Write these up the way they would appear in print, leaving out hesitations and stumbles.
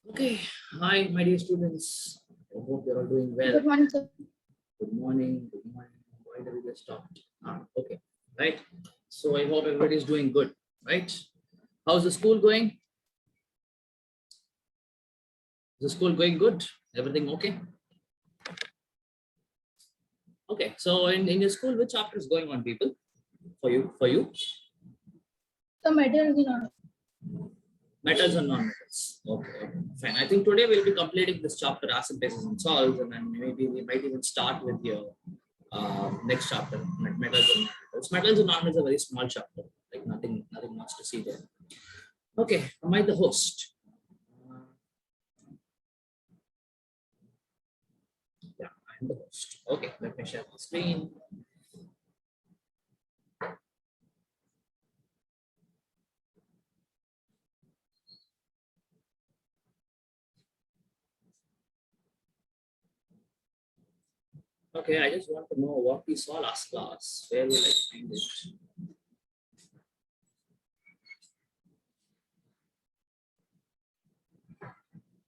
Okay, hi, my dear students. I hope you're all doing well. Good morning, sir. Good morning. Good morning. Why did we get stopped? Okay, right. So I hope everybody's doing good, right? How's the school going? Is the school going good? Everything okay? Okay, so in your school, which chapter is going on, people? For you? The material is not. Metals and non-metals. Okay, fine. I think today we'll be completing this chapter, acid, bases, and salts, and then maybe we might even start with your next chapter, metals and non-metals. Metals and non-metals are a very small chapter, like nothing much to see there. Okay, am I the host? Yeah, I'm the host. Okay, let me share the screen. Okay, I just want to know what we saw last class. Where will I find it?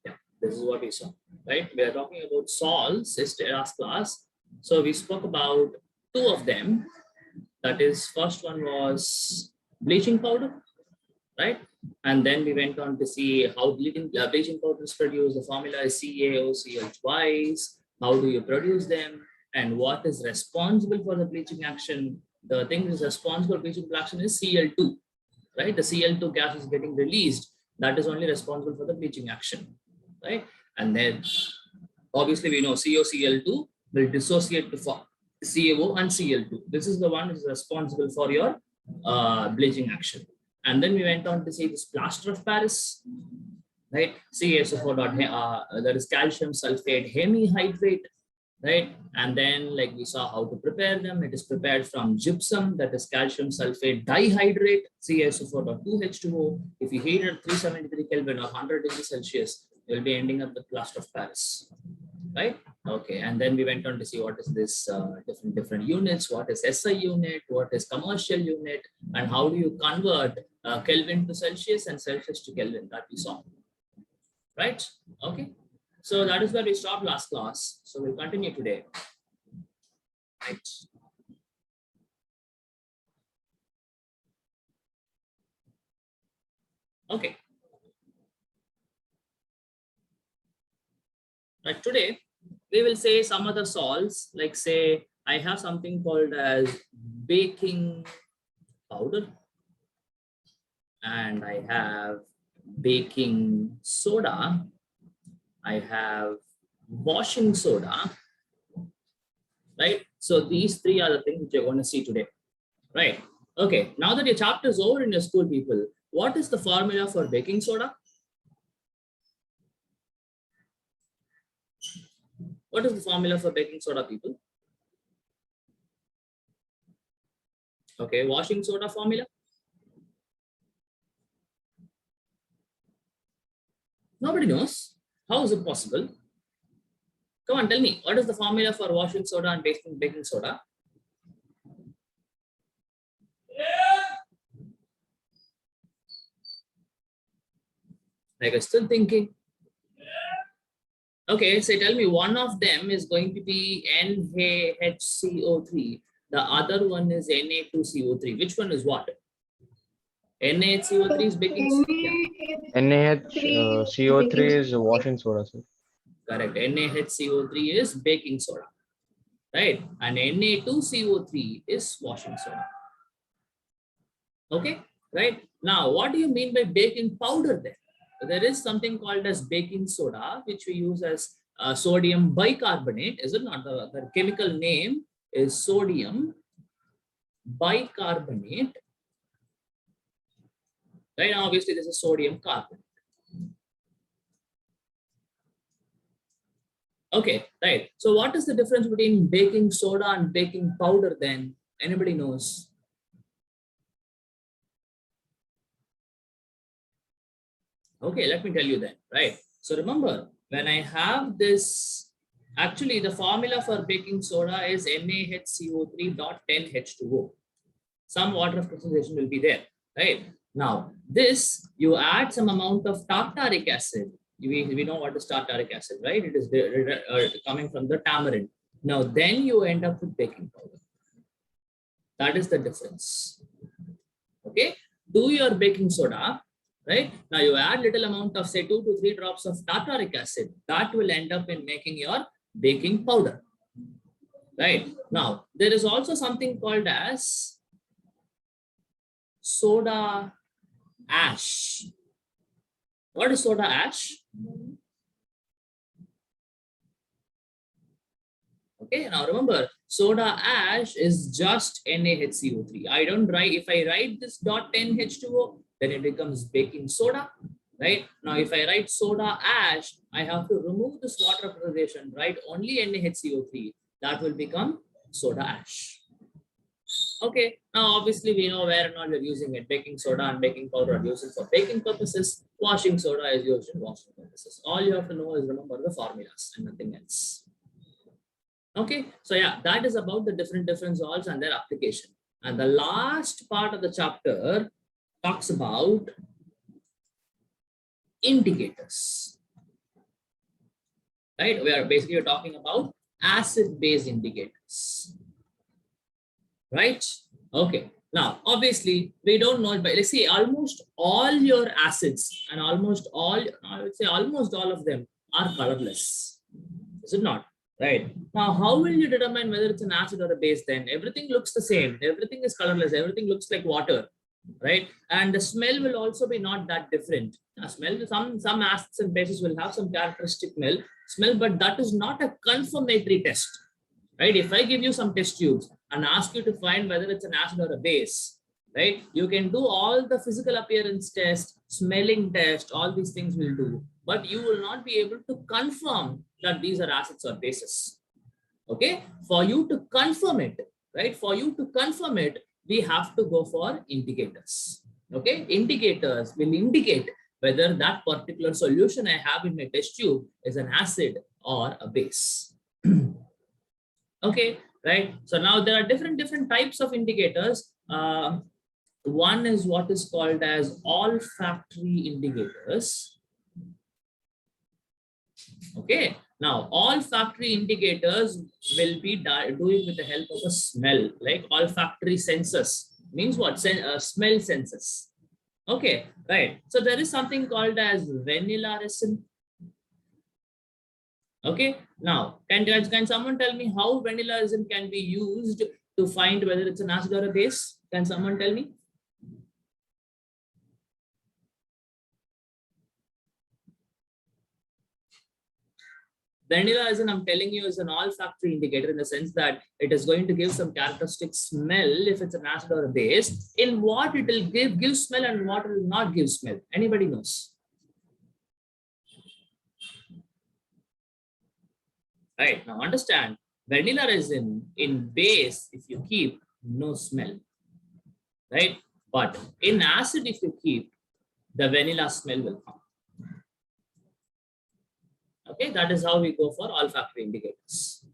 Yeah, this is what we saw, right? We are talking about salts last class. So we spoke about two of them. That is, first one was bleaching powder, right? And then we went on to see how bleaching powder is produced. The formula is CaOCl twice. How do you produce them? And what is responsible for the bleaching action? The thing is responsible for bleaching action is Cl2, right? The Cl2 gas is getting released. That is only responsible for the bleaching action, right? And then obviously we know CoCl2 will dissociate to CaO and Cl2. This is the one that is responsible for your bleaching action. And then we went on to see this plaster of Paris, right? CaSO4 that is calcium sulfate hemihydrate, right? And then like we saw how to prepare them. It is prepared from gypsum, that is calcium sulfate dihydrate, CaSO4.2H2O. If you heat it at 373 Kelvin or 100 degrees Celsius, you'll be ending up with plaster of Paris, right? Okay, and then we went on to see what is this different units, what is SI unit, what is commercial unit, and how do you convert Kelvin to Celsius and Celsius to Kelvin, that we saw, right? Okay, so that is where we stopped last class. So we'll continue today, right? Okay, right, today we will say some other salts, like say I have something called as baking powder, and I have baking soda, I have washing soda, right? So these three are the things which you're going to see today, right? Okay, now that your chapter is over in your school, people, what is the formula for baking soda? What is the formula for baking soda, people? Okay, washing soda formula? Nobody knows. How is it possible? Come on, tell me, what is the formula for washing soda and baking soda? Like, I'm still thinking. Okay, so tell me, one of them is going to be NaHCO3. The other one is Na2CO3. Which one is what? NaHCO3 is baking soda. NaHCO3 is washing soda, sir. Correct. NaHCO3 is baking soda, right? And Na2CO3 is washing soda. Okay, right? Now, what do you mean by baking powder then? There is something called as baking soda, which we use as sodium bicarbonate. Is it not? The chemical name is sodium bicarbonate. Right now, obviously, this is sodium carbonate. Okay, right. So what is the difference between baking soda and baking powder then? Anybody knows? Okay, let me tell you then, right? So remember, when I have this, actually the formula for baking soda is NaHCO3.10H2O. Some water of crystallization will be there, right? Now, this, you add some amount of tartaric acid, we know what is tartaric acid, right? It is coming from the tamarind. Now, then you end up with baking powder. That is the difference. Okay, do your baking soda, right? Now you add little amount of say 2 to 3 drops of tartaric acid. That will end up in making your baking powder. Right? Now, there is also something called as soda ash. What is soda ash? Okay, now remember, soda ash is just NaHCO3. I don't write, if I write this dot NH2O, then it becomes baking soda, right? Now, if I write soda ash, I have to remove this water preparation, write only NaHCO3. That will become soda ash. Okay, now obviously we know where and all we're using it. Baking soda and baking powder are used for baking purposes. Washing soda is used in washing purposes. All you have to know is remember the formulas and nothing else. Okay, so yeah, that is about the different salts and their application. And the last part of the chapter talks about indicators. Right, we are basically talking about acid-base indicators. Right? Okay. Now, obviously, we don't know, but let's say almost all your acids and almost all, I would say almost all of them are colorless. Is it not? Right. Now, how will you determine whether it's an acid or a base then? Everything looks the same. Everything is colorless. Everything looks like water. Right. And the smell will also be not that different. Smell, some acids and bases will have some characteristic smell, but that is not a confirmatory test. Right? If I give you some test tubes and ask you to find whether it's an acid or a base, right? You can do all the physical appearance test, smelling test, all these things will do, but you will not be able to confirm that these are acids or bases. Okay? For you to confirm it, right? For you to confirm it, we have to go for indicators. Okay? Indicators will indicate whether that particular solution I have in my test tube is an acid or a base. Okay, right? So now there are different types of indicators. One is what is called as olfactory indicators. Okay, now olfactory indicators will be doing with the help of a smell, like olfactory senses. Means what? Smell senses. Okay, right. So there is something called as vanilla resin. Okay, now can someone tell me how vanilla resin can be used to find whether it's an acid or a base? Can someone tell me? Vanilla resin, I'm telling you, is an olfactory indicator in the sense that it is going to give some characteristic smell if it's an acid or a base. In what it will give smell and what it will not give smell. Anybody knows? Right, now understand, vanilla resin in base, if you keep, no smell, right? But in acid, if you keep, the vanilla smell will come. Okay, that is how we go for olfactory indicators.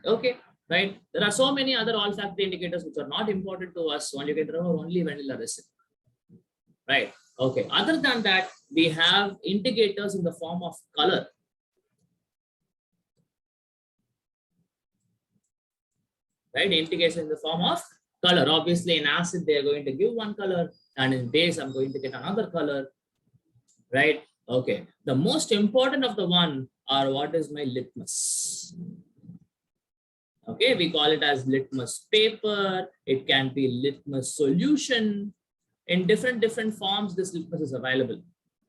Okay, right? There are so many other olfactory indicators which are not important to us. Only you can remember only vanilla resin. Right, okay. Other than that, we have indicators in the form of color. Right, indication in the form of color. Obviously, in acid, they are going to give one color, and in base, I'm going to get another color. Right? Okay. The most important of the one are what is my litmus. Okay, we call it as litmus paper. It can be litmus solution. In different forms, this litmus is available.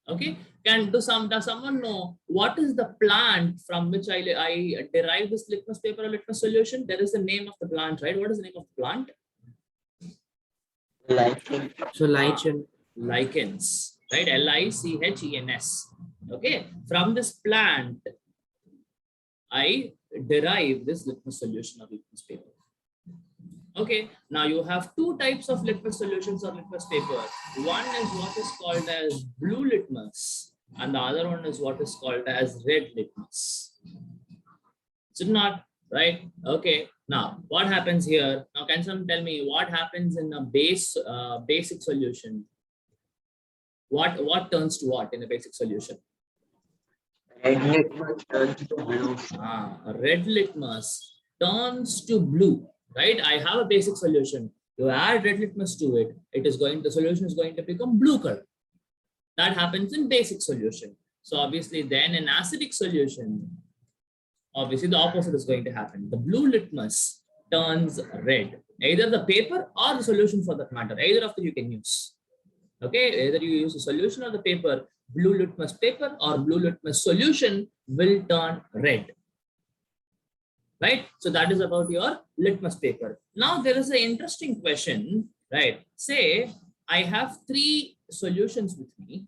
Okay, does someone know what is the plant from which I derive this litmus paper or litmus solution? There is the name of the plant, right? What is the name of the plant? Lichen. So lichens, right? LICHENS. Okay, from this plant, I derive this litmus solution or litmus paper. Okay, now you have two types of litmus solutions or litmus paper. One is what is called as blue litmus, and the other one is what is called as red litmus. Is it not? Right? Okay, now what happens here? Now can someone tell me what happens in a basic solution? What turns to what in a basic solution? Red litmus turns to blue. Red litmus turns to blue, right? I have a basic solution. You add red litmus to it, the solution is going to become blue color. That happens in basic solution. So obviously then in acidic solution, obviously the opposite is going to happen. The blue litmus turns red. Either the paper or the solution for that matter. Either of them you can use. Okay, either you use a solution or the paper, blue litmus paper or blue litmus solution will turn red. Right? So that is about your litmus paper. Now there is an interesting question, right? Say I have 3 solutions with me.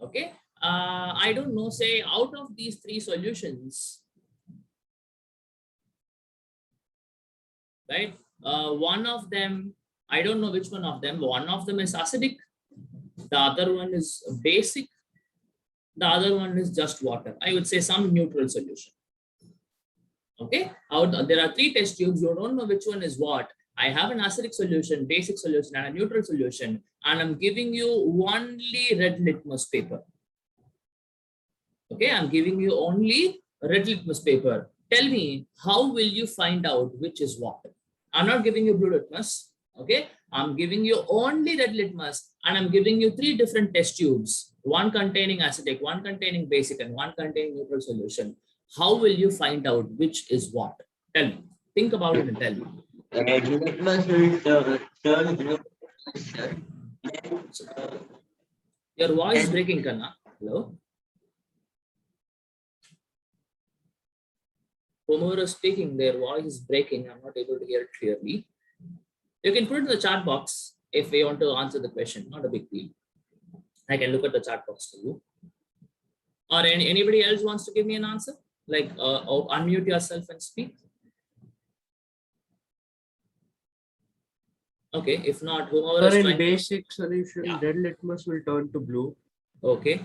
Okay. I don't know, say out of these 3 solutions, right? One of them, I don't know which one of them. One of them is acidic. The other one is basic. The other one is just water. I would say some neutral solution. Okay. There are 3 test tubes. You don't know which one is what. I have an acidic solution, basic solution, and a neutral solution, and I'm giving you only red litmus paper. Okay, I'm giving you only red litmus paper. Tell me, how will you find out which is what? I'm not giving you blue litmus. Okay, I'm giving you only red litmus, and I'm giving you 3 different test tubes, one containing acidic, one containing basic, and one containing neutral solution. How will you find out which is what? Tell me. Think about it and tell me. Red litmus will turn blue. Your voice is breaking, Kanna. Hello? Whomever is speaking, their voice is breaking. I'm not able to hear it clearly. You can put it in the chat box if you want to answer the question. Not a big deal. I can look at the chat box for you. Or anybody else wants to give me an answer? Like unmute yourself and speak. Okay, if not, whoever is in trying. basic solution, Yeah. red litmus will turn to blue. Okay,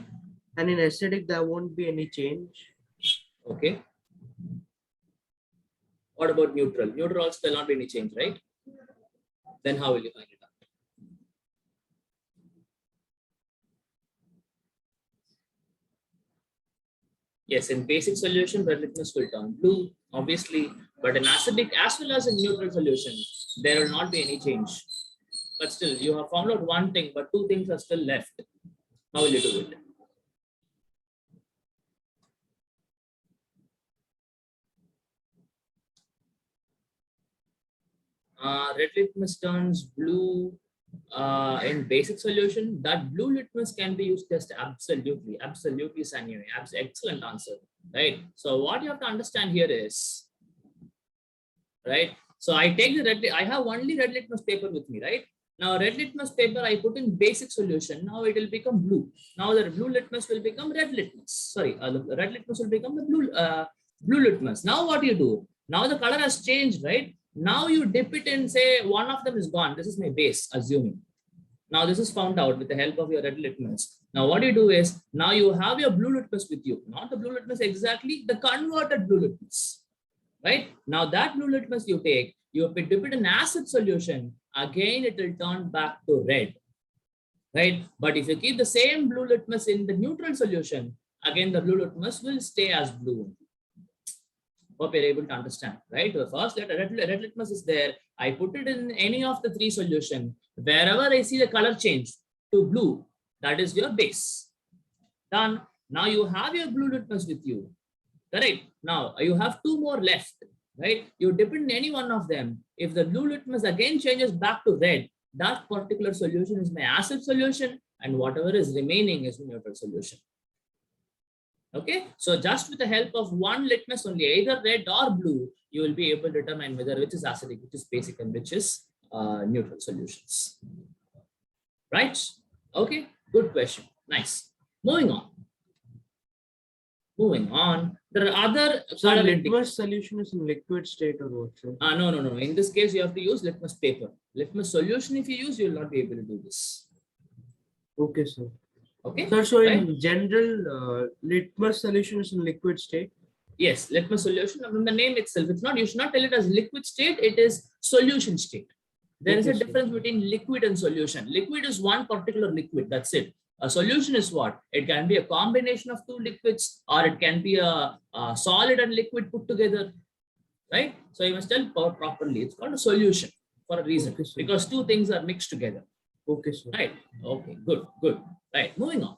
And in acidic, there won't be any change. okay. What about neutral? Neutral also will not be any change, right? Then how will you find it out? Yes, in basic solution, red litmus will turn blue, obviously, but in acidic as well as in neutral solution, there will not be any change. But still, you have found out one thing, but 2 things are still left. How will you do it? Red litmus turns blue in basic solution. That blue litmus can be used just absolutely, Sanjay. Excellent answer, right? So what you have to understand here is, right? So I take the I have only red litmus paper with me, right? Now red litmus paper I put in basic solution. Now it will become blue. Now the blue litmus will become red litmus. Sorry, the red litmus will become the blue litmus. Now what you do? Now the color has changed, right? Now you dip it in, say one of them is gone. This is my base, assuming. Now this is found out with the help of your red litmus. Now what you do is, now you have your blue litmus with you. Not the blue litmus exactly, the converted blue litmus. Right? Now that blue litmus you take, you dip it in acid solution, again it will turn back to red. Right? But if you keep the same blue litmus in the neutral solution, again the blue litmus will stay as blue. Hope you're able to understand, right? The first red litmus is there. I put it in any of the 3 solutions. Wherever I see the color change to blue, that is your base. Done. Now you have your blue litmus with you. Correct. Now you have 2 more left, right? You dip in any one of them. If the blue litmus again changes back to red, that particular solution is my acid solution, and whatever is remaining is the neutral solution. Okay, so just with the help of one litmus only, either red or blue, you will be able to determine whether which is acidic, which is basic, and which is neutral solutions. Right? Okay, good question. Nice. Moving on. There are other. So litmus solution is in liquid state or what? Sir? No. In this case, you have to use litmus paper. Litmus solution, if you use, you will not be able to do this. Okay, sir. Okay. Sir, so right? in general, litmus solution is in liquid state. Yes, litmus solution. From the name itself, it's not. You should not tell it as liquid state. It is solution state. There is a difference between liquid and solution. Liquid is one particular liquid. That's it. A solution is what? It can be a combination of two liquids, or it can be a solid and liquid put together, right? So you must tell properly. It's called a solution for a reason, Okay, sir. because two things are mixed together, Okay, sir. right? Okay, good, good. Right, moving on.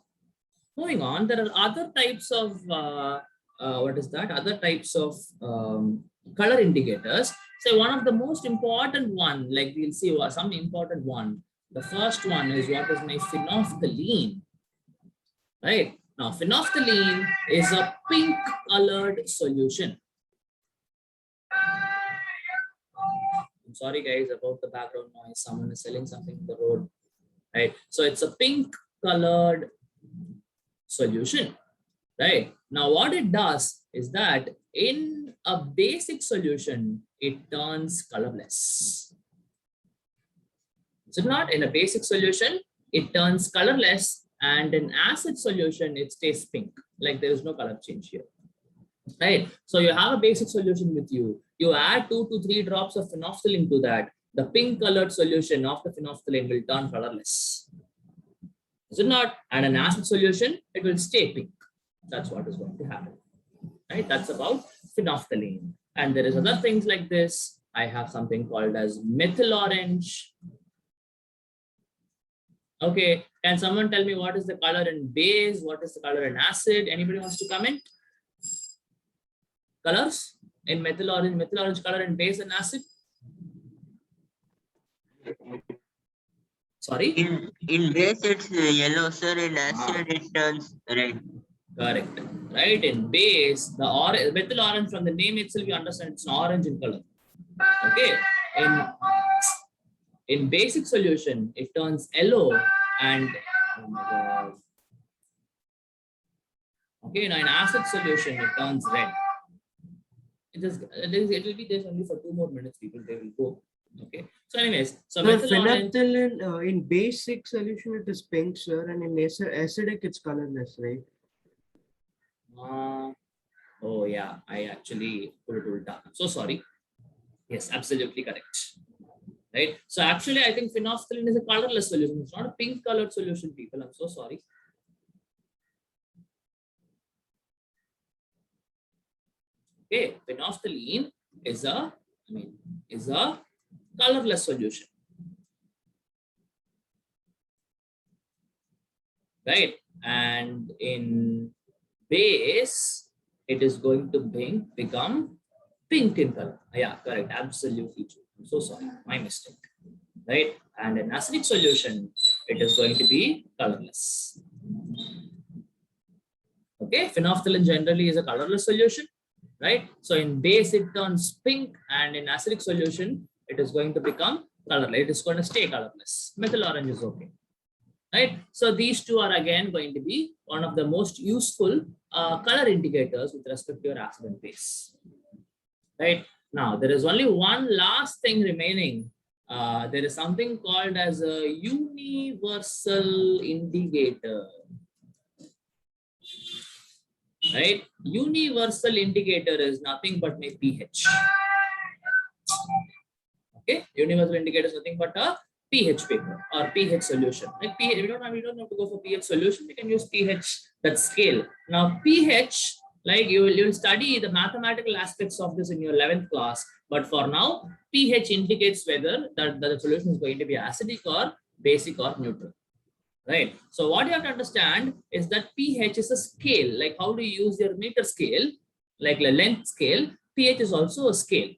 Moving on, there are other types of what is that? Other types of color indicators. So one of the most important one, like we'll see some important one. The first one is what is my phenolphthalein, right? Now, phenolphthalein is a pink colored solution. I'm sorry guys about the background noise. Someone is selling something in the road, right? So it's a pink colored solution, right? Now, what it does is that in a basic solution, it turns colorless. So not in a basic solution, it turns colorless, and in acid solution, it stays pink, like there is no color change here, right? So you have a basic solution with you. You add 2 to 3 drops of phenolphthalein to that. The pink colored solution of the phenolphthalein will turn colorless. Is it not? And an acid solution, it will stay pink. That's what is going to happen, right? That's about phenolphthalein. And there is other things like this. I have something called as methyl orange. Okay, can someone tell me what is the color in base? What is the color in acid? Anybody wants to comment? Colors in methyl orange color in base and acid. Sorry? In base it's yellow, sir. In acid it turns red. Correct. Right, in base, the methyl orange, from the name itself, you understand it's an orange in color. Okay. In basic solution, it turns yellow, and oh my God. Okay, now in acid solution, it turns red. It will be there only for 2 more minutes, people. They will go. Okay. So, anyways, so The methyl orange. phenolphthalein in basic solution it is pink, sir, and in acidic it's colorless, right? Oh yeah, I actually put it ulta. I'm so sorry. Yes, absolutely correct. Right. So actually, I think phenolphthalein is a colorless solution. It's not a pink colored solution, people. I'm so sorry. Okay, phenolphthalein is a colorless solution. Right. And in base, it is going to become pink in color. Yeah, correct. Absolutely true. I'm so sorry. My mistake. Right. And in acidic solution, it is going to be colorless. Okay. Phenolphthalein generally is a colorless solution. Right. So in base, it turns pink, and in acidic solution, it is going to become colorless. It is going to stay colorless. Methyl orange is okay. Right. So these two are again going to be one of the most useful color indicators with respect to your acid and base. Right. Now, there is only one last thing remaining. There is something called as a universal indicator. Right. Universal indicator is nothing but my pH. Okay. Universal indicator is nothing but a pH paper or pH solution. Like pH, we don't have to go for pH solution. We can use pH, that scale. Now pH, like you will study the mathematical aspects of this in your 11th class. But for now, pH indicates whether the solution is going to be acidic or basic or neutral. Right. So what you have to understand is that pH is a scale. Like how do you use your meter scale, like a length scale? pH is also a scale,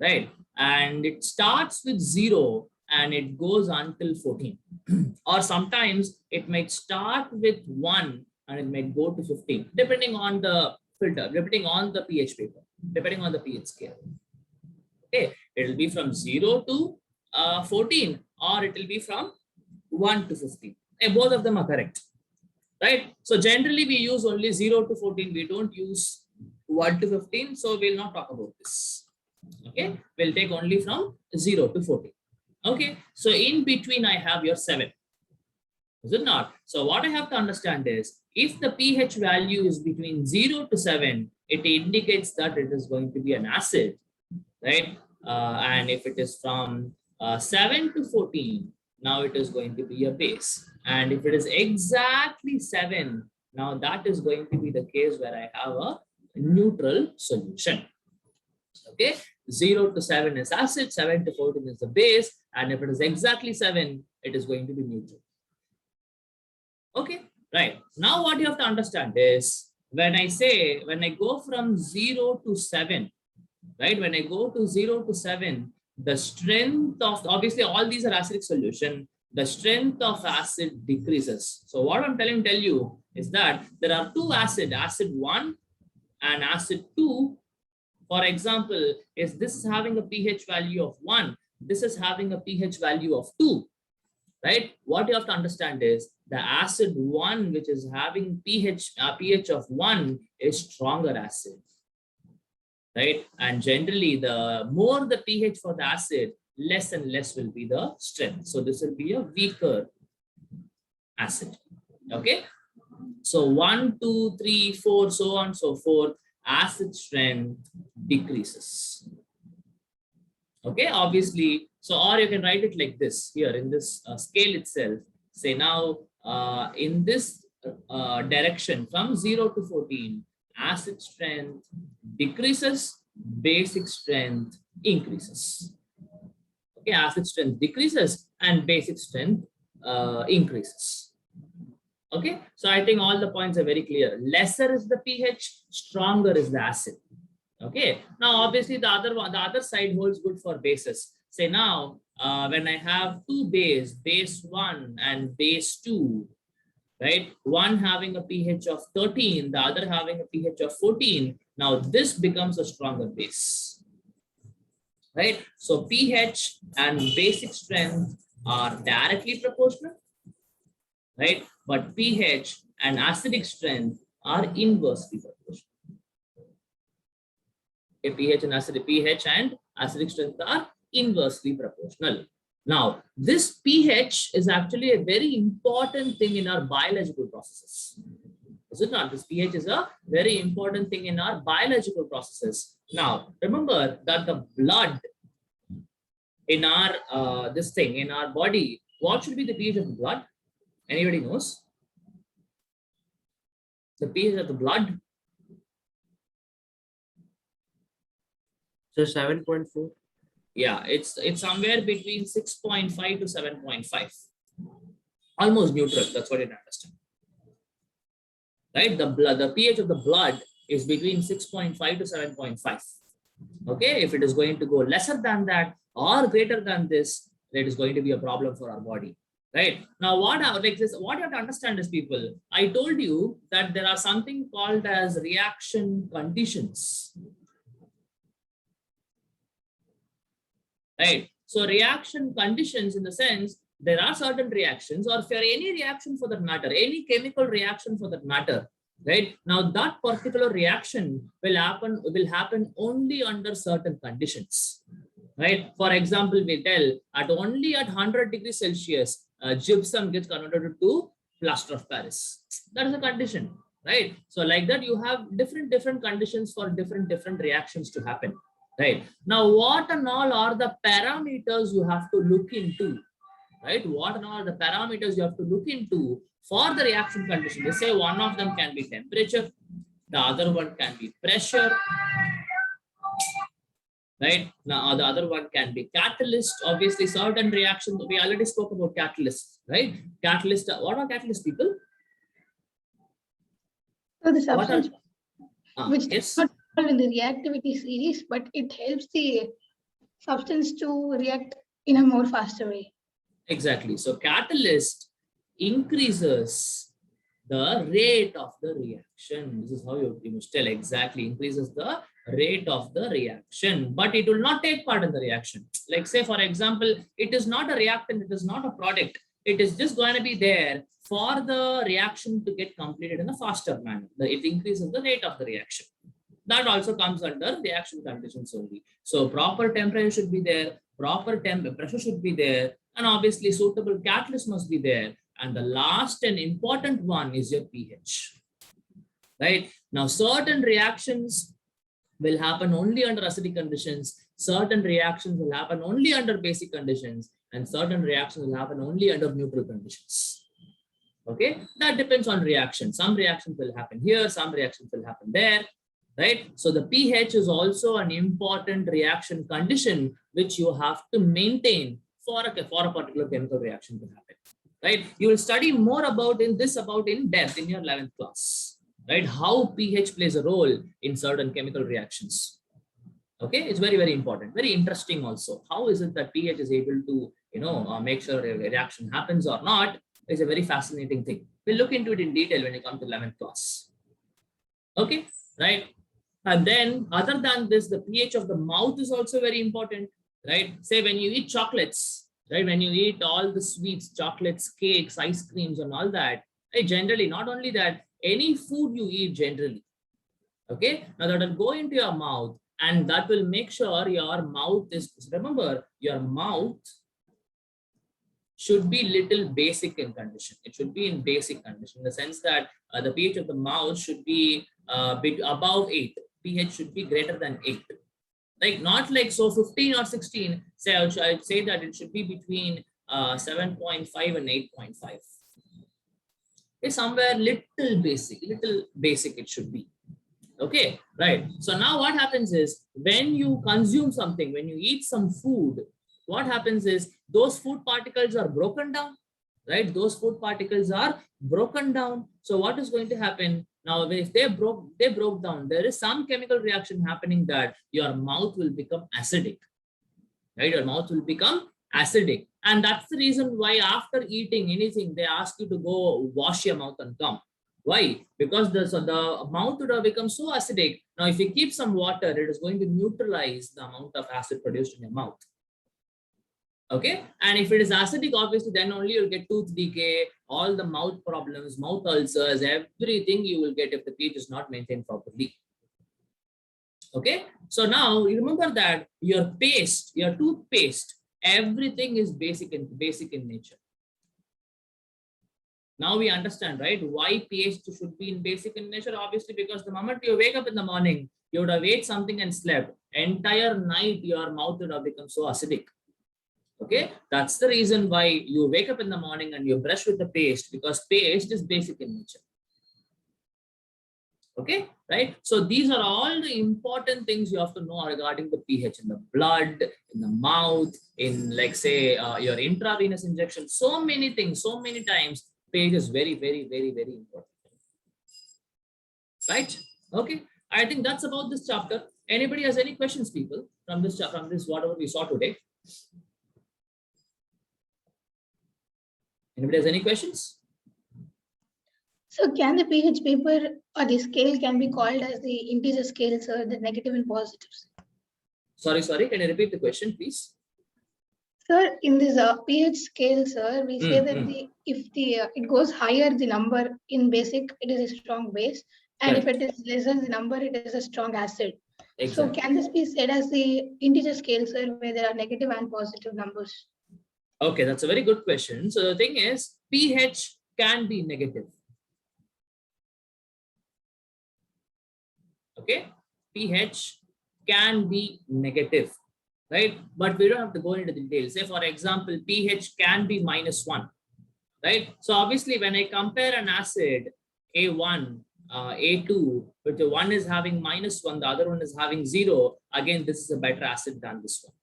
right? And it starts with 0 and it goes until 14. Or sometimes it might start with 1 and it might go to 15, depending on the filter, depending on the pH paper, depending on the pH scale. Okay, it will be from 0 to 14, or it will be from 1 to 15. And both of them are correct, right? So generally we use only 0 to 14. We don't use 1 to 15. So we'll not talk about this. Okay, we'll take only from 0 to 14. Okay, so in between I have your 7. Is it not? So what I have to understand is, if the pH value is between 0 to 7, it indicates that it is going to be an acid, right? And if it is from 7 to 14, now it is going to be a base. And if it is exactly 7, now that is going to be the case where I have a neutral solution. Okay, 0 to 7 is acid, 7 to 14 is the base, and if it is exactly 7, it is going to be neutral. Okay, right. Now what you have to understand is when I go from 0 to 7, right? When I go to 0 to 7, the strength of, obviously all these are acidic solution, the strength of acid decreases. So what I'm tell you is that there are two acid 1 and acid 2. For example, is this is having a pH value of 1, this is having a pH value of 2, right? What you have to understand is the acid 1, which is having pH of 1, is stronger acid, right? And generally, the more the pH for the acid, less and less will be the strength. So this will be a weaker acid. Okay. So 1, 2, 3, 4, so on and so forth, acid strength decreases. Okay, obviously. So, or you can write it like this here in this scale itself. Say now in this direction from 0 to 14, acid strength decreases, basic strength increases. Okay, acid strength decreases and basic strength increases. Okay, so I think all the points are very clear. Lesser is the pH, stronger is the acid. Okay, now obviously the other side holds good for bases. Say now when I have two base 1 and base 2, right? One having a pH of 13, the other having a pH of 14. Now this becomes a stronger base, right? So pH and basic strength are directly proportional, right? But pH and acidic strength are inversely proportional. Okay, pH and acidic strength are inversely proportional. Now, this pH is actually a very important thing in our biological processes. Is it not? This pH is a very important thing in our biological processes. Now, remember that the blood in our in our body, what should be the pH of the blood? Anybody knows? The pH of the blood? So 7.4. Yeah, it's somewhere between 6.5 to 7.5. Almost neutral. That's what you understand. Right? The pH of the blood is between 6.5 to 7.5. Okay, if it is going to go lesser than that or greater than this, it is going to be a problem for our body. Right now, what you have to understand is, people, I told you that there are something called as reaction conditions. Right. So reaction conditions, in the sense, there are certain reactions, or for any reaction for that matter, any chemical reaction for that matter, right? Now that particular reaction will happen only under certain conditions, right? For example, we tell only at 100 degrees Celsius, gypsum gets converted to plaster of Paris. That is a condition, right? So like that, you have different conditions for different reactions to happen. Right. Now, what and all are the parameters you have to look into? Right. What and all are the parameters you have to look into for the reaction condition? They say one of them can be temperature, the other one can be pressure. Right. Now, the other one can be catalyst. Obviously, certain reactions, we already spoke about catalysts, right? Catalyst, what are catalyst, people? So the substance which yes. does not in the reactivity series, but it helps the substance to react in a more faster way. Exactly. So catalyst increases the rate of the reaction. This is how you must tell exactly, increases the rate of the reaction, but it will not take part in the reaction. Like say, for example, it is not a reactant, it is not a product. It is just going to be there for the reaction to get completed in a faster manner. It increases the rate of the reaction. That also comes under reaction conditions only. So proper temperature should be there, proper pressure should be there, and obviously suitable catalyst must be there. And the last and important one is your pH. Right? Now, certain reactions will happen only under acidic conditions, certain reactions will happen only under basic conditions, and certain reactions will happen only under neutral conditions. Okay, that depends on reaction. Some reactions will happen here, some reactions will happen there, right? So the pH is also an important reaction condition which you have to maintain for a particular chemical reaction to happen, right? You will study more about in depth in your 11th class, right? How pH plays a role in certain chemical reactions. Okay, it's very, very important, very interesting also. How is it that pH is able to, make sure a reaction happens or not? Is a very fascinating thing. We'll look into it in detail when you come to 11th class. Okay, right? And then other than this, the pH of the mouth is also very important, right? Say when you eat chocolates, right? When you eat all the sweets, chocolates, cakes, ice creams and all that, right? Generally, not only that, any food you eat generally, okay? Now that will go into your mouth and that will make sure your mouth is, remember, your mouth should be little basic in condition. It should be in basic condition in the sense that the pH of the mouth should be bit above 8. pH should be greater than 8. Like not like so 15 or 16. Say I'd say that it should be between 7.5 and 8.5. It's somewhere little basic it should be. Okay, right. So now what happens is when you consume something, when you eat some food, what happens is those food particles are broken down, right? Those food particles are broken down. So what is going to happen now? If they broke down, there is some chemical reaction happening that your mouth will become acidic, right? Your mouth will become acidic. And that's the reason why after eating anything, they ask you to go wash your mouth and come. Why? Because the mouth would have become so acidic. Now, if you keep some water, it is going to neutralize the amount of acid produced in your mouth. Okay, and if it is acidic, obviously, then only you'll get tooth decay, all the mouth problems, mouth ulcers, everything you will get if the pH is not maintained properly. Okay, so now you remember that your paste, your toothpaste, everything is basic in nature. Now we understand, right, why pH should be in basic in nature. Obviously, because the moment you wake up in the morning, you would have ate something and slept. Entire night, your mouth would have become so acidic. Okay, that's the reason why you wake up in the morning and you brush with the paste, because paste is basic in nature. Okay, right? So these are all the important things you have to know regarding the pH in the blood, in the mouth, in like say your intravenous injection. So many things, so many times, pH is very, very, very, very important. Right? Okay, I think that's about this chapter. Anybody has any questions, people, from this whatever we saw today? Anybody has any questions? So can the pH paper or the scale can be called as the integer scale, sir, the negative and positives? Sorry, can you repeat the question, please? Sir, in this pH scale, sir, we say that if it goes higher, the number in basic, it is a strong base. And Correct. if it is lesser the number, it is a strong acid. Exactly. So can this be said as the integer scale, sir, where there are negative and positive numbers? Okay, that's a very good question. So the thing is, pH can be negative. Okay, pH can be negative, right? But we don't have to go into the details. Say, for example, pH can be -1, right? So obviously, when I compare an acid A1, A2, but the one is having -1, the other one is having 0. Again, this is a better acid than this one.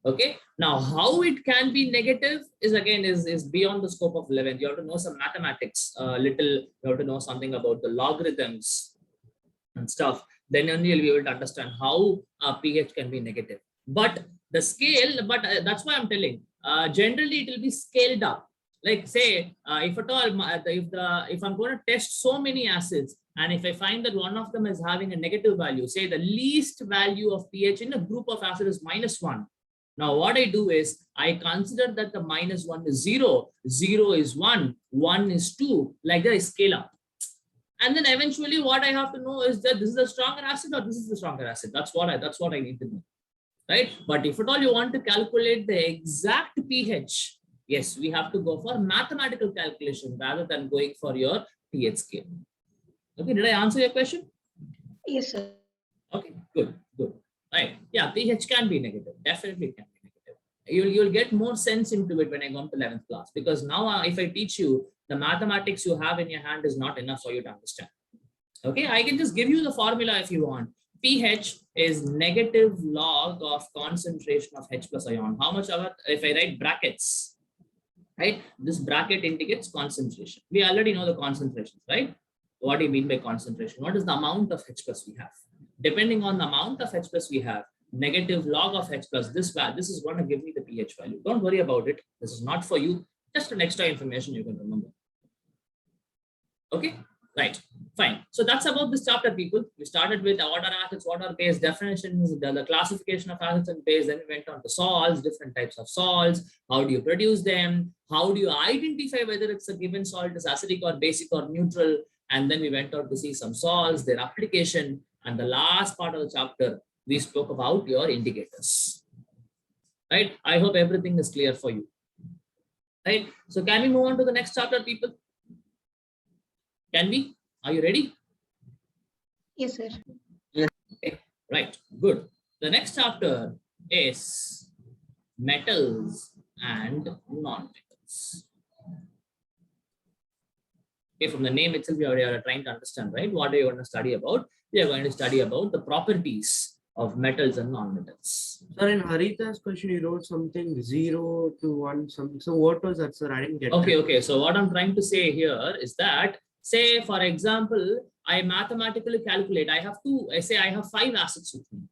Okay, now how it can be negative is again is beyond the scope of 11th. You have to know some mathematics, you have to know something about the logarithms and stuff. Then only you'll be able to understand how pH can be negative. But the scale, that's why I'm telling. Generally, it will be scaled up. Like say, if at all, if I'm going to test so many acids, and if I find that one of them is having a negative value, say the least value of pH in a group of acids is -1. Now, what I do is I consider that the -1 is 0, 0 is 1, 1 is 2, like that I scale up. And then eventually what I have to know is that this is a stronger acid or this is the stronger acid. That's what I need to know, right? But if at all you want to calculate the exact pH, yes, we have to go for mathematical calculation rather than going for your pH scale. Okay, did I answer your question? Yes, sir. Okay, good. Right. Yeah, pH can be negative. Definitely can be negative. You'll get more sense into it when I go to 11th class, because now if I teach you the mathematics you have in your hand is not enough for you to understand. Okay, I can just give you the formula if you want. pH is negative log of concentration of H plus ion. How much of it, if I write brackets, right? This bracket indicates concentration. We already know the concentrations, right? What do you mean by concentration? What is the amount of H plus we have? Depending on the amount of H plus we have, negative log of H plus, this is going to give me the pH value. Don't worry about it. This is not for you. Just an extra information you can remember. Okay, right, fine. So that's about this chapter, people. We started with what are acids, what are base, definitions, the classification of acids and base. Then we went on to salts, different types of salts. How do you produce them? How do you identify whether it's a given salt is acidic or basic or neutral? And then we went on to see some salts, their application. And the last part of the chapter, we spoke about your indicators. Right? I hope everything is clear for you. Right? So can we move on to the next chapter, people? Can we? Are you ready? Yes, sir. Okay, right, good. The next chapter is metals and non-metals. Okay, from the name itself, we are trying to understand, right? What are you going to study about? We are going to study about the properties of metals and non-metals. Sir, in Harita's question, you wrote something 0 to 1. Something. So what was that, sir? I didn't get Okay, that. okay. So what I'm trying to say here is that, say, for example, I mathematically calculate, I have I have 5 acids with me.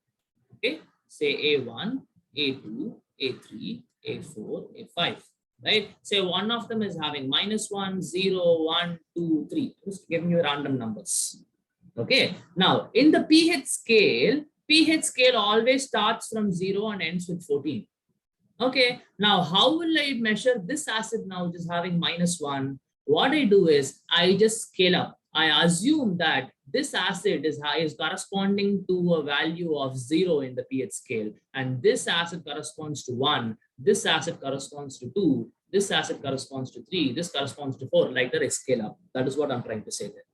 Okay, say A1, A2, A3, A4, A5. Right? Say one of them is having -1, 0, 1, 2, 3. Just giving you random numbers. Okay. Now, in the pH scale always starts from 0 and ends with 14. Okay. Now, how will I measure this acid now, which is having -1? What I do is I just scale up. I assume that this acid is corresponding to a value of 0 in the pH scale, and this acid corresponds to 1, this acid corresponds to 2, this acid corresponds to 3, this corresponds to 4, like that I scale up. That is what I'm trying to say there.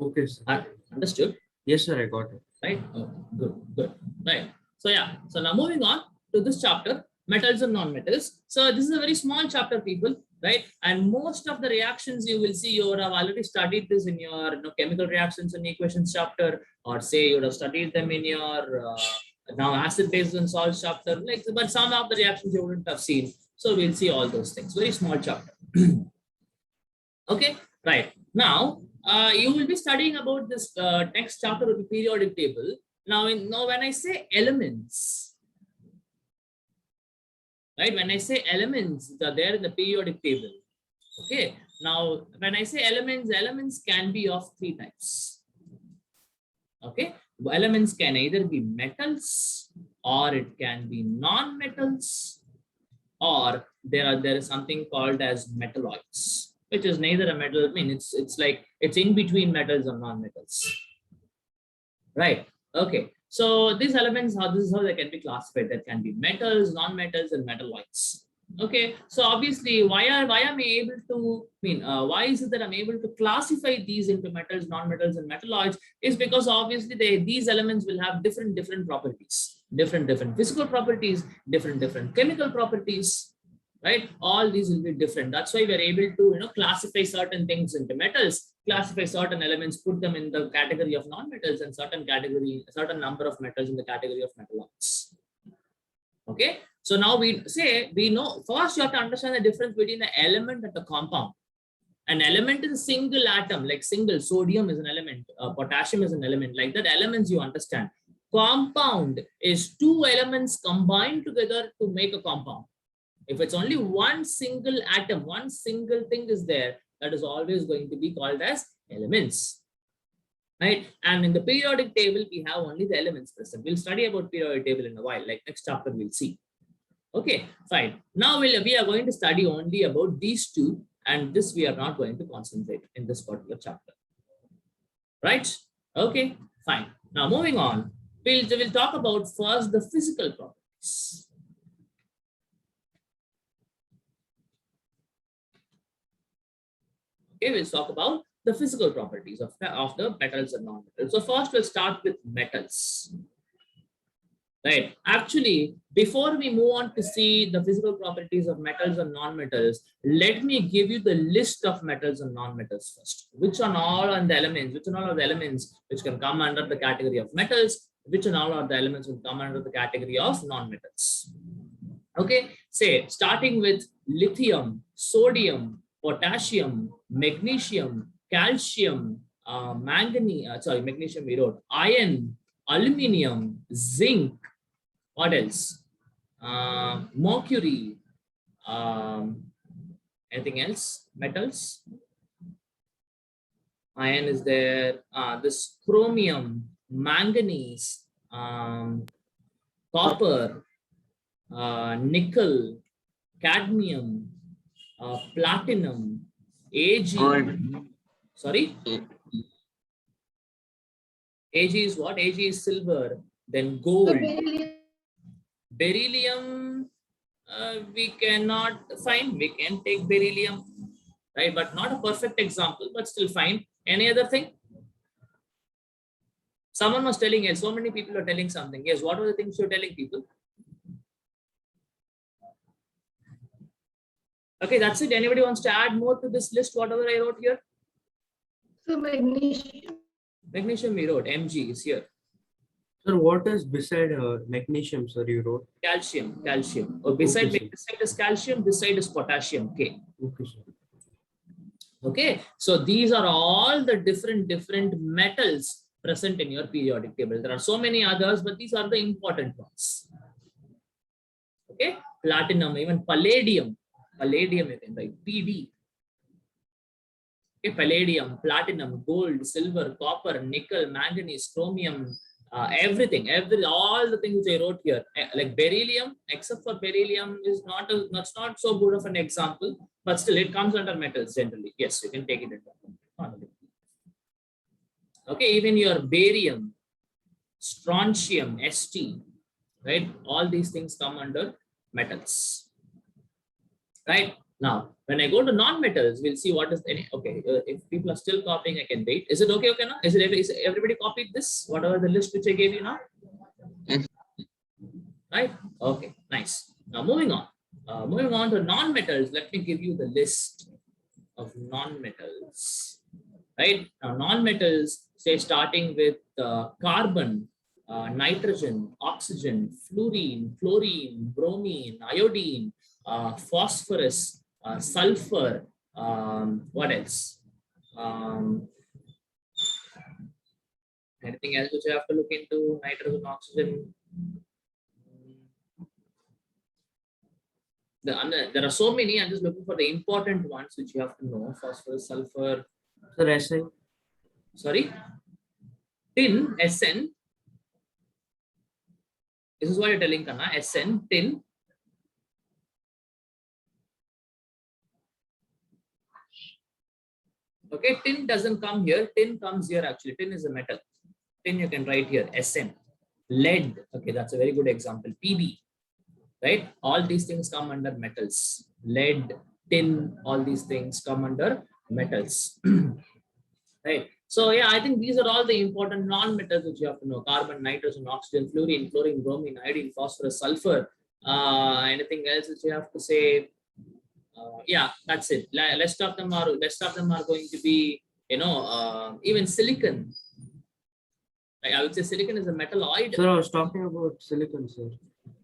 Okay, sir. Understood? Yes, sir, I got it. Right? Oh, good, good. Right. So yeah, so now moving on to this chapter, metals and non-metals. So this is a very small chapter, people. Right, and most of the reactions you will see, you would have already studied this in your chemical reactions and equations chapter, or say you would have studied them in your now acid bases and salts chapter. Like, but some of the reactions you wouldn't have seen. So we'll see all those things. Very small chapter. Okay, right. Now you will be studying about this next chapter of the periodic table. Now when I say elements. Right, when I say elements, they're there in the periodic table. Okay, now when I say elements can be of 3 types. Okay, elements can either be metals, or it can be non-metals, or there is something called as metalloids, which is neither a metal. I mean, it's like it's in between metals and non-metals. Right. Okay. So these elements, this is how they can be classified. That can be metals, non-metals, and metalloids. Okay. So obviously, why am I able to? Why is it that I'm able to classify these into metals, non-metals, and metalloids? Is because obviously these elements will have different properties, different physical properties, different chemical properties. Right? All these will be different. That's why we're able to classify certain things into metals, classify certain elements, put them in the category of non-metals, and certain number of metals in the category of metalloids. Okay. So now we know first you have to understand the difference between the element and the compound. An element is a single atom, like single sodium is an element, potassium is an element, like that elements you understand. Compound is 2 elements combined together to make a compound. If it's only one single atom, one single thing is there, that is always going to be called as elements. Right? And in the periodic table, we have only the elements present. We'll study about periodic table in a while, like next chapter we'll see. Okay, fine. Now we are going to study only about these 2, and this we are not going to concentrate in this particular chapter. Right? Okay, fine. Now moving on, we'll talk about first the physical properties. Okay, we'll talk about the physical properties of the metals and non-metals. So first we'll start with metals. Right. Actually, before we move on to see the physical properties of metals and non-metals, let me give you the list of metals and non-metals first. Which are all are the elements, which are all are the elements which can come under the category of metals, which are all are the elements which come under the category of non-metals. Okay, say starting with lithium, sodium, potassium, magnesium, calcium, magnesium we wrote, iron, aluminium, zinc, what else? Mercury, anything else? Metals? Iron is there. This chromium, manganese, copper, nickel, cadmium, platinum, Ag. Gold. Sorry? Ag is what? Ag is silver. Then gold. Beryllium, we cannot find. We can take beryllium, right? But not a perfect example, but still fine. Any other thing? Someone was telling, yes, so many people are telling something. Yes, what are the things you're telling people? Okay, that's it. Anybody wants to add more to this list, whatever I wrote here? So magnesium. Magnesium we wrote, Mg is here. Sir, what is beside magnesium, sir, you wrote? Calcium. Or beside Okay, side is calcium, this side is potassium, K. Okay, sir. Okay, so these are all the different metals present in your periodic table. There are so many others, but these are the important ones. Okay, platinum, even palladium you can write Pd. Okay, palladium, platinum, gold, silver, copper, nickel, manganese, chromium, everything, all the things which I wrote here, like beryllium, except for beryllium is that's not so good of an example, but still it comes under metals generally. Yes, you can take it into. Okay, even your barium, strontium, St, right? All these things come under metals. Right now, when I go to non-metals, we'll see what is any. Okay, if people are still copying, I can wait. Is it okay? Okay, now is everybody copied this? Whatever the list which I gave you now. Yes. Right. Okay. Nice. Now moving on. Moving on to non-metals. Let me give you the list of non-metals. Right now, non-metals say starting with carbon, nitrogen, oxygen, fluorine, chlorine, bromine, iodine, phosphorus, sulfur, what else? Anything else which you have to look into? Nitrogen, oxygen. There are so many. I'm just looking for the important ones which you have to know. Phosphorus, sulfur. Sir, SI. Sorry? Tin, Sn. This is what you're telling, Kanna. Sn, tin. Okay, tin doesn't come here. Tin comes here actually. Tin is a metal. Tin you can write here. Sn. Lead. Okay, that's a very good example. Pb. Right? All these things come under metals. Lead, tin, all these things come under metals. Right? So yeah, I think these are all the important non-metals which you have to know. Carbon, nitrogen, oxygen, fluorine, chlorine, bromine, iodine, phosphorus, sulfur. Anything else which you have to say? Yeah, that's it. Rest of them are going to be, even silicon. I would say silicon is a metalloid. Sir, I was talking about silicon, sir.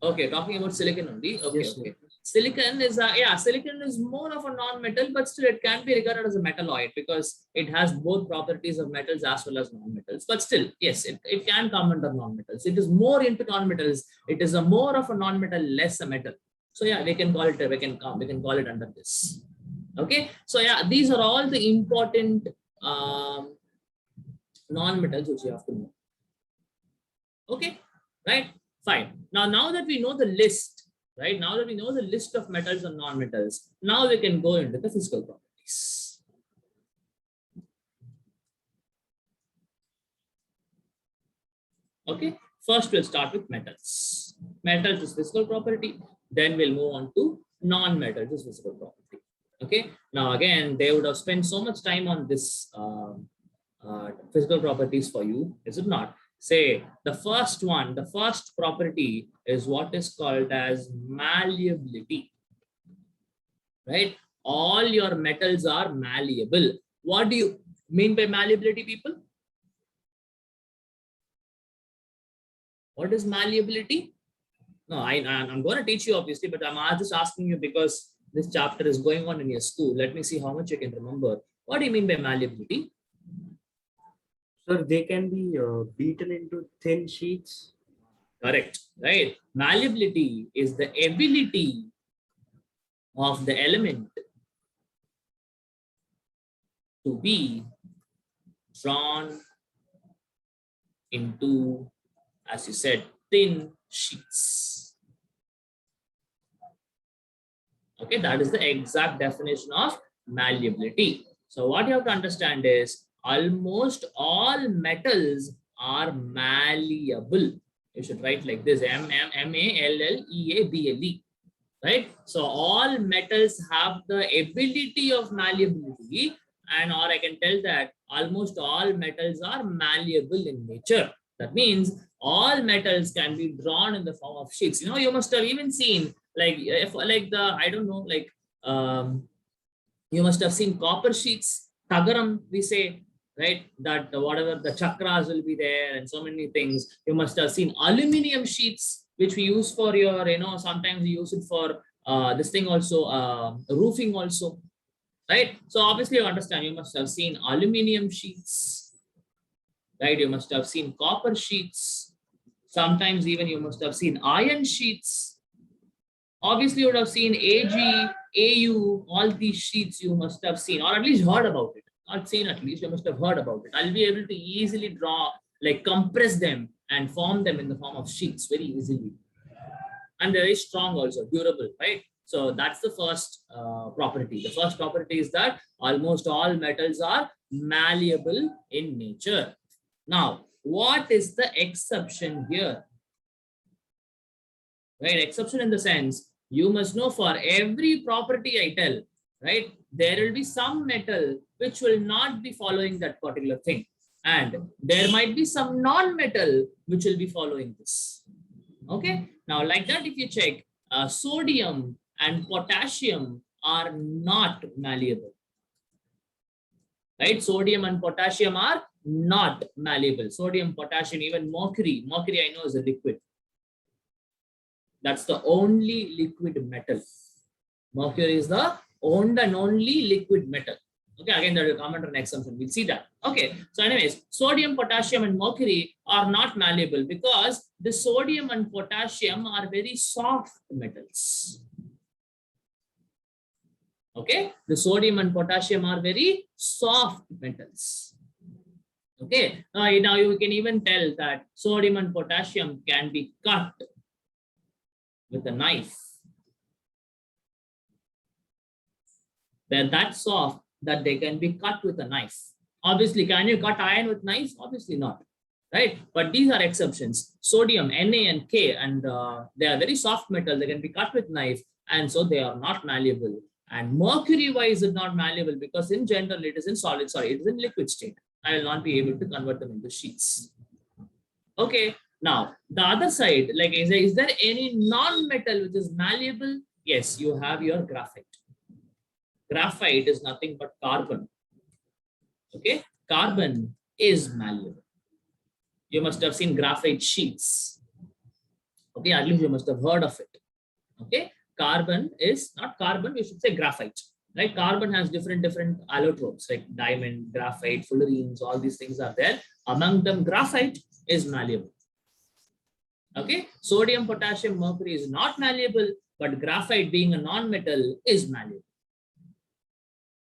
Okay, talking about silicon only. Okay, Yes, okay. Silicon is silicon is more of a non-metal, but still it can be regarded as a metalloid because it has both properties of metals as well as non-metals. But still, yes, it can come under non-metals. It is more into non-metals. It is a more of a non-metal, less a metal. So yeah, we can call it under this. Okay, so yeah, these are all the important non-metals which you have to know. Okay, right, fine. Now that we know the list, right? Now that we know the list of metals and non-metals, now we can go into the physical properties. Okay, first we'll start with metals. Metals is physical property. Then we'll move on to non-metals is physical property. Okay, now again, they would have spent so much time on this physical properties for you, is it not? Say the first one, the first property is what is called as malleability, right? All your metals are malleable. What do you mean by malleability, people? What is malleability? No, I'm going to teach you obviously, but I'm just asking you because this chapter is going on in your school. Let me see how much you can remember. What do you mean by malleability? Sir, they can be beaten into thin sheets. Correct, right? Malleability is the ability of the element to be drawn into, as you said, thin sheets. Okay, that is the exact definition of malleability. So what you have to understand is almost all metals are malleable. You should write like this: M-A-L-L-E-A-B-L-E. Right? So all metals have the ability of malleability, and or I can tell that almost all metals are malleable in nature. That means all metals can be drawn in the form of sheets. You must have even seen like if like the I don't know like you must have seen copper sheets, tagaram we say, right? That whatever the chakras will be there and so many things. You must have seen aluminum sheets, which we use for your, sometimes we use it for this thing also, roofing also, right? So obviously you understand, you must have seen aluminum sheets, right? You must have seen copper sheets. Sometimes even you must have seen iron sheets. Obviously you would have seen AG, AU, all these sheets you must have seen, or at least heard about it. Not seen, at least you must have heard about it. I'll be able to easily draw, like compress them and form them in the form of sheets very easily. And they're very strong also, durable, right? So that's the first property. The first property is that almost all metals are malleable in nature. Now, what is the exception here? Right, exception in the sense, you must know for every property I tell, right, there will be some metal which will not be following that particular thing. And there might be some non-metal which will be following this. Okay, now like that, if you check, sodium and potassium are not malleable. Right, sodium and potassium are not malleable. Sodium, potassium, even mercury. Mercury I know is a liquid. That's the only liquid metal. Mercury is the only and only liquid metal. Okay, again, there will comment on example. We'll see that. Okay, so anyways, sodium, potassium, and mercury are not malleable because the sodium and potassium are very soft metals. Okay, the sodium and potassium are very soft metals. Okay, now you can even tell that sodium and potassium can be cut with a knife. They're that soft that they can be cut with a knife. Obviously, can you cut iron with knives? Obviously not, right? But these are exceptions. Sodium, Na and K, and they are very soft metal. They can be cut with knife, and so they are not malleable. And mercury, why is it not malleable? Because in general, it is in solid, it is in liquid state. I will not be able to convert them into sheets. Okay, now the other side, like is there any non-metal which is malleable? Yes, you have your graphite. Graphite is nothing but carbon. Okay, carbon is malleable. You must have seen graphite sheets. Okay, at least you must have heard of it. Okay, carbon is not carbon, you should say graphite. Right, carbon has different allotropes like diamond, graphite, fullerenes, all these things are there. Among them, graphite is malleable. Okay, sodium, potassium, mercury is not malleable, but graphite being a non-metal is malleable.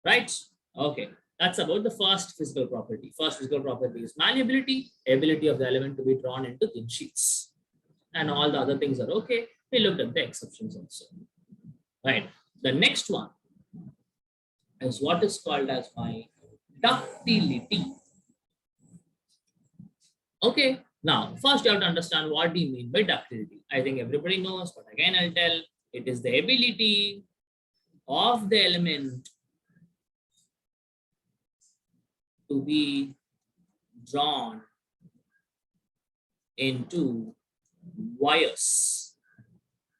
Right? Okay, that's about the first physical property. First physical property is malleability, ability of the element to be drawn into thin sheets. And all the other things are okay. We looked at the exceptions also. Right. The next one is what is called as my ductility. Okay, now first you have to understand what do you mean by ductility. I think everybody knows, but again I'll tell, it is the ability of the element to be drawn into wires,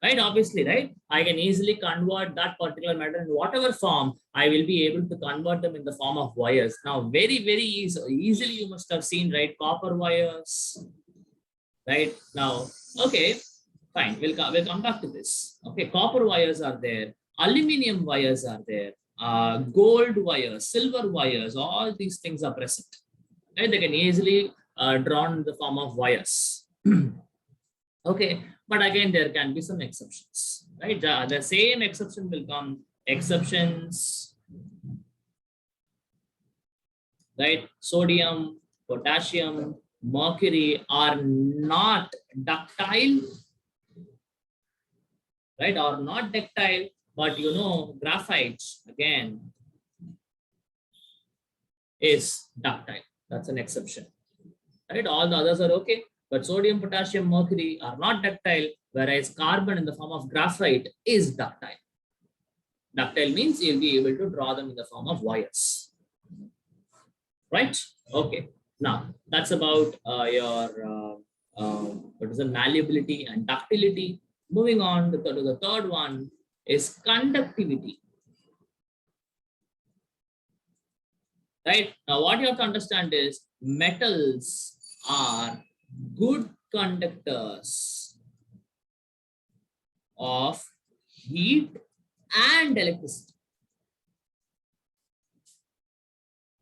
right? Obviously, right? I can easily convert that particular metal in whatever form. I will be able to convert them in the form of wires. Now, very, very easily you must have seen, right? Copper wires, right? Now, okay, fine. We'll come back to this. Okay, copper wires are there. Aluminum wires are there. Gold wires, silver wires, all these things are present. Right? They can easily drawn in the form of wires. Okay, but again, there can be some exceptions, right? The same exception will come, exceptions, right? Sodium, potassium, mercury are not ductile, right? Or not ductile, but you know, graphite again is ductile. That's an exception, right? All the others are okay. But sodium, potassium, mercury are not ductile, whereas carbon in the form of graphite is ductile. Ductile means you'll be able to draw them in the form of wires. Right? Okay. Now, that's about your what is the malleability and ductility. Moving on to the third one is conductivity. Right? Now, what you have to understand is metals are good conductors of heat and electricity.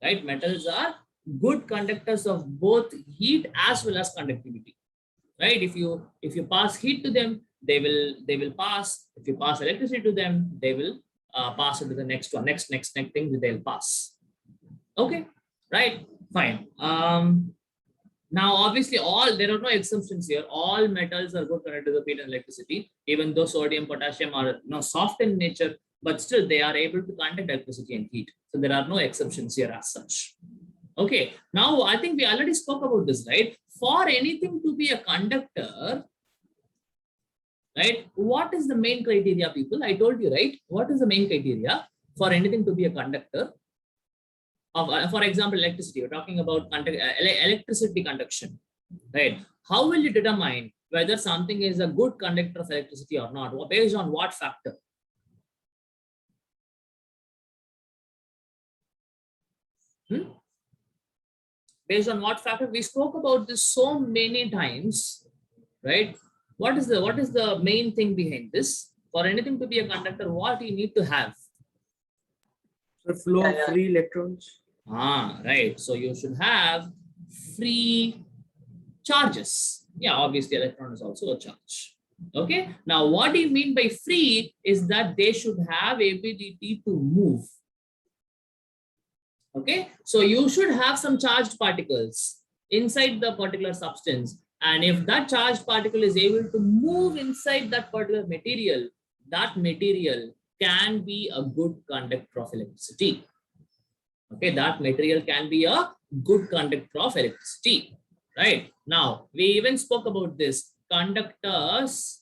Right? Metals are good conductors of both heat as well as conductivity. Right? If you pass heat to them, they will pass. If you pass electricity to them, they will pass it to the next one. Next thing they'll pass. Okay, right, fine. Now, obviously, there are no exceptions here. All metals are good conductors of heat and electricity, even though sodium, potassium are soft in nature, but still they are able to conduct electricity and heat. So there are no exceptions here as such. Okay, now I think we already spoke about this, right? For anything to be a conductor, right? What is the main criteria, people? I told you, right? What is the main criteria for anything to be a conductor? For example, electricity, we're talking about electricity conduction, right? How will you determine whether something is a good conductor of electricity or not? Based on what factor? Based on what factor? We spoke about this so many times, right? What is the main thing behind this? For anything to be a conductor, what do you need to have? The flow of free electrons. Right. So you should have free charges. Yeah, obviously electron is also a charge. Okay. Now, what do you mean by free is that they should have ability to move. Okay. So you should have some charged particles inside the particular substance. And if that charged particle is able to move inside that particular material, that material can be a good conductor of electricity. Okay, that material can be a good conductor of electricity. Right? Now, we even spoke about this. Conductors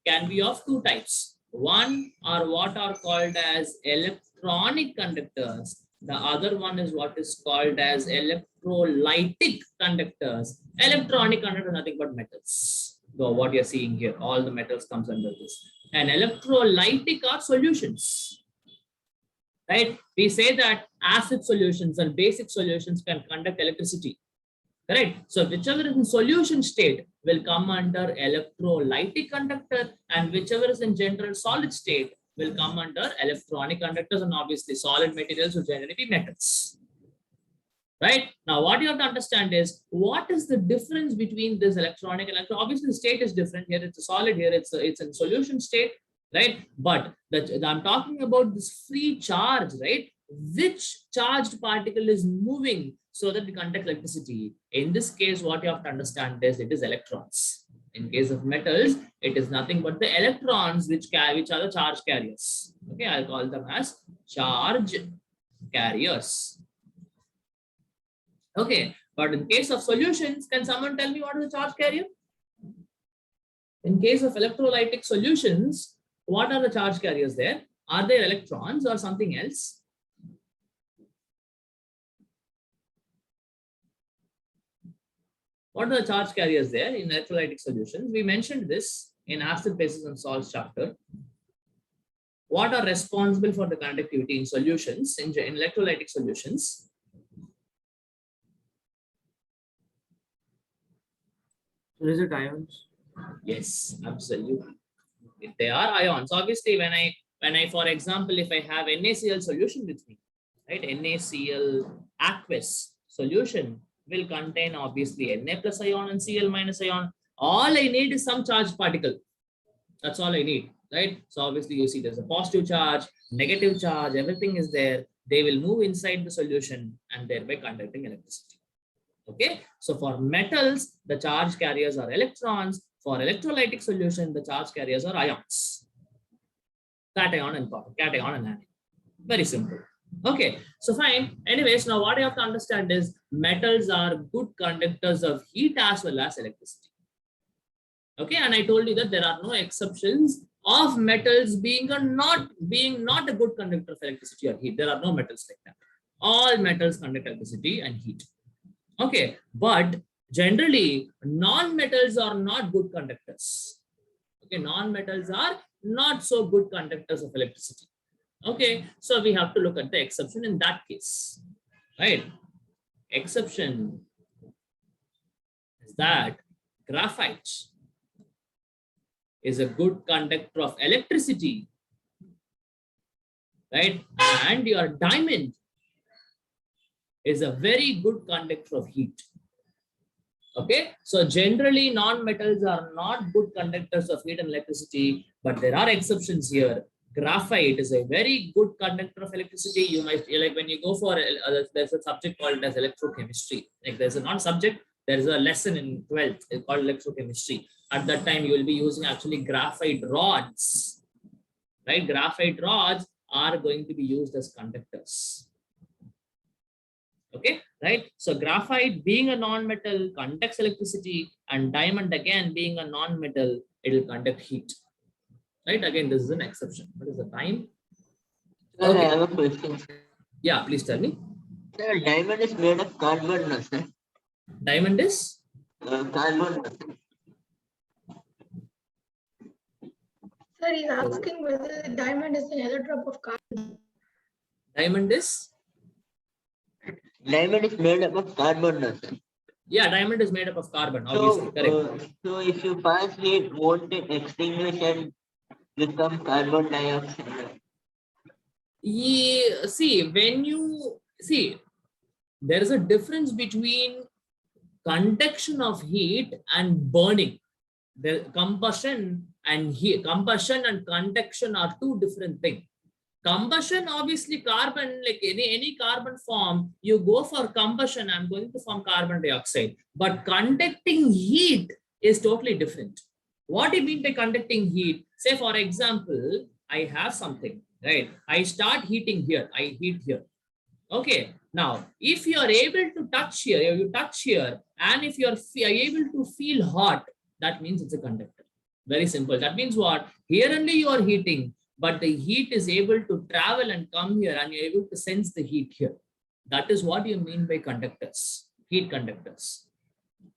can be of two types. One are what are called as electronic conductors. The other one is what is called as electrolytic conductors. Electronic conductor, nothing but metals. So what you're seeing here, all the metals comes under this. And electrolytic are solutions. Right? We say that acid solutions and basic solutions can conduct electricity. Correct? So whichever is in solution state will come under electrolytic conductor, and whichever is in general solid state will come under electronic conductors, and obviously solid materials will generally be metals. Right? Now, what you have to understand is what is the difference between this electronic and electron? Obviously, the state is different. Here it's a solid, here it's in solution state. Right? But I'm talking about this free charge, right? Which charged particle is moving so that we conduct electricity? In this case, what you have to understand is it is electrons. In case of metals, it is nothing but the electrons which are the charge carriers. Okay, I'll call them as charge carriers. Okay, but in case of solutions, can someone tell me what is a charge carrier? In case of electrolytic solutions, what are the charge carriers there? Are they electrons or something else? What are the charge carriers there in electrolytic solutions? We mentioned this in acid, bases, and salts chapter. What are responsible for the conductivity in solutions, in electrolytic solutions? So is it ions? Yes, absolutely. If they are ions, obviously, when I, for example, if I have NaCl solution with me, right, NaCl aqueous solution will contain obviously Na plus ion and Cl minus ion. All I need is some charged particle. That's all I need, right? So obviously you see there's a positive charge, negative charge, everything is there. They will move inside the solution and thereby conducting electricity. Okay, so for metals, the charge carriers are electrons. For electrolytic solution, the charge carriers are ions. Cation and anion. Very simple. Okay, so fine. Anyways, now what you have to understand is metals are good conductors of heat as well as electricity. Okay, and I told you that there are no exceptions of metals being not a good conductor of electricity or heat. There are no metals like that. All metals conduct electricity and heat. Okay, but generally non-metals are not good conductors. Okay, non-metals are not so good conductors of electricity. Okay, so we have to look at the exception in that case, right? Exception is that graphite is a good conductor of electricity, right? And your diamond is a very good conductor of heat. Okay, so generally non-metals are not good conductors of heat and electricity, but there are exceptions here. Graphite is a very good conductor of electricity. You might, like when you go for there's a subject called as electrochemistry. Like there's a non-subject, there is a lesson in 12th called electrochemistry. At that time you will be using actually graphite rods, right? Graphite rods are going to be used as conductors. Okay, right? So graphite being a non-metal conducts electricity, and diamond again being a non-metal, it will conduct heat. Right? Again, this is an exception. What is the time? Sir, Okay. I have a question. Yeah, please tell me. Sir, diamond is made of carbon, no, sir? Diamond is? Carbon, no, sir? Sir, he's asking whether diamond is an allotrope of carbon. Diamond is? Diamond is made up of carbon, no, sir? Yeah, diamond is made up of carbon, obviously. Correct. So if you pass heat, won't it extinguish and become carbon dioxide? Yeah, see, when you see, there is a difference between conduction of heat and burning. The combustion and heat, combustion and conduction are two different things. Combustion, obviously carbon, like any carbon form, you go for combustion, I'm going to form carbon dioxide. But conducting heat is totally different. What do you mean by conducting heat? Say for example, I have something, right? I start heating here, I heat here. Okay, now if you are able to touch here, you touch here, and if you are able to feel hot, that means it's a conductor. Very simple. That means what? Here only you are heating, but the heat is able to travel and come here, and you're able to sense the heat here. That is what you mean by conductors, heat conductors.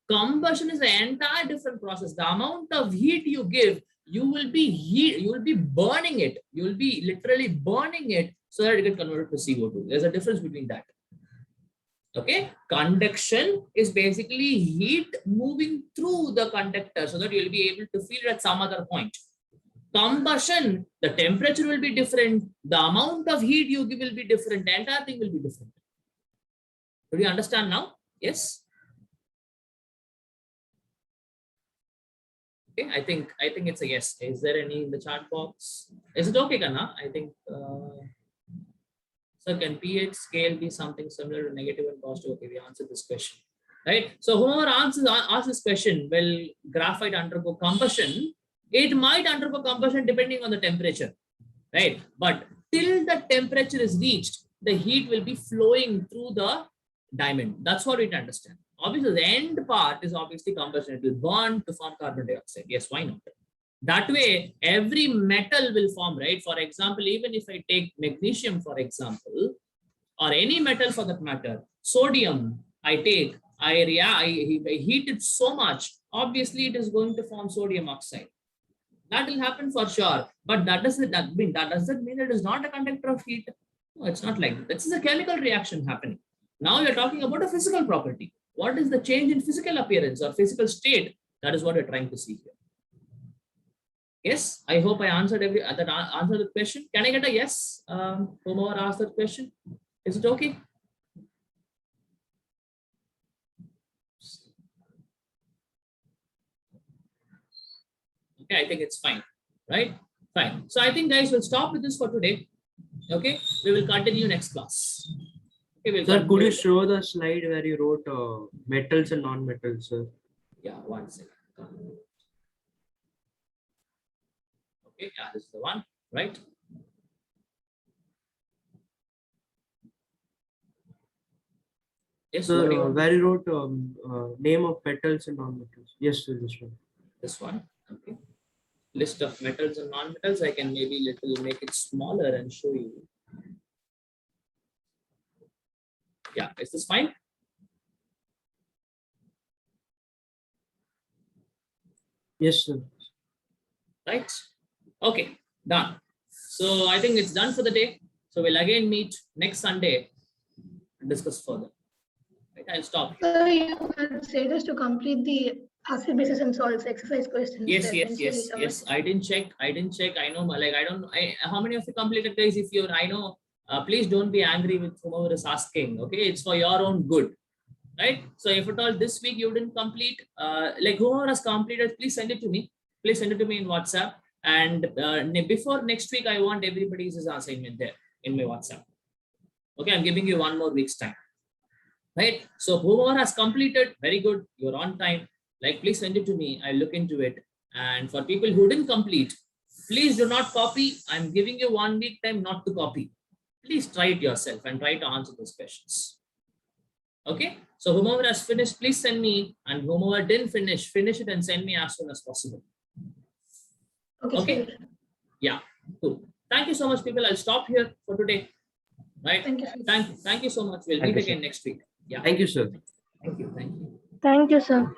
Combustion is an entire different process. The amount of heat you give, you will be burning it. You will be literally burning it so that it gets converted to CO2. There's a difference between that. Okay, conduction is basically heat moving through the conductor so that you'll be able to feel it at some other point. Combustion, the temperature will be different, the amount of heat you give will be different, the entire thing will be different. Do you understand now? Yes. Okay, I think it's a yes. Is there any in the chat box? Is it okay, Kanna? I think. So can pH scale be something similar to negative and positive? Okay, we answered this question, right? So whoever asks this question, will graphite undergo combustion? It might undergo combustion depending on the temperature, right? But till the temperature is reached, the heat will be flowing through the diamond. That's what we need to understand. Obviously, the end part is obviously combustion. It will burn to form carbon dioxide. Yes, why not? That way, every metal will form, right? For example, even if I take magnesium, for example, or any metal for that matter, sodium, I take I heat it so much, obviously it is going to form sodium oxide. That will happen for sure. But does that mean it is not a conductor of heat? No, it's not like that. This is a chemical reaction happening. Now you're talking about a physical property. What is the change in physical appearance or physical state? That is what we're trying to see here. Yes, I hope I answered answered the question. Can I get a yes? Whomever asked that question, is it okay? Okay, I think it's fine, right? Fine. So I think guys, we'll stop with this for today. Okay, we will continue next class. Okay, we'll Sir, could continue. you show the slide where you wrote metals and non-metals, sir? Yeah, 1 second. Okay, yeah, this is the one, right? Yes, Sir, what do you want? where you wrote name of metals and non-metals. Yes, sir, this one. This one. Okay. List of metals and non-metals. I can maybe make it smaller and show you. Yeah, is this fine? Yes, sir. Right? Okay, done. So I think it's done for the day. So we'll again meet next Sunday and discuss further. Right, I'll stop. So you had said us to complete the acid bases and salts exercise questions. Yes, that yes, initially yes, submitted. yes. I didn't check. I know, like, I don't know. How many of you completed, guys? If you're, I know, please don't be angry with whomever is asking. Okay, it's for your own good, right? So if at all this week you didn't complete, like whoever has completed, please send it to me. Please send it to me in WhatsApp. And before next week, I want everybody's assignment there in my WhatsApp. Okay, I'm giving you 1 more week's time. Right? So whoever has completed, very good. You're on time. Like, please send it to me. I'll look into it. And for people who didn't complete, please do not copy. I'm giving you 1 week time not to copy. Please try it yourself and try to answer those questions. Okay. So whomever has finished, please send me. And whomever didn't finish it and send me as soon as possible. Okay. Sir. Yeah. Cool. Thank you so much, people. I'll stop here for today. Right. Thank you. Sir. Thank you so much. We'll Thank meet you, sir. again next week. Yeah. Thank you, sir. Thank you. Thank you. Thank you, sir.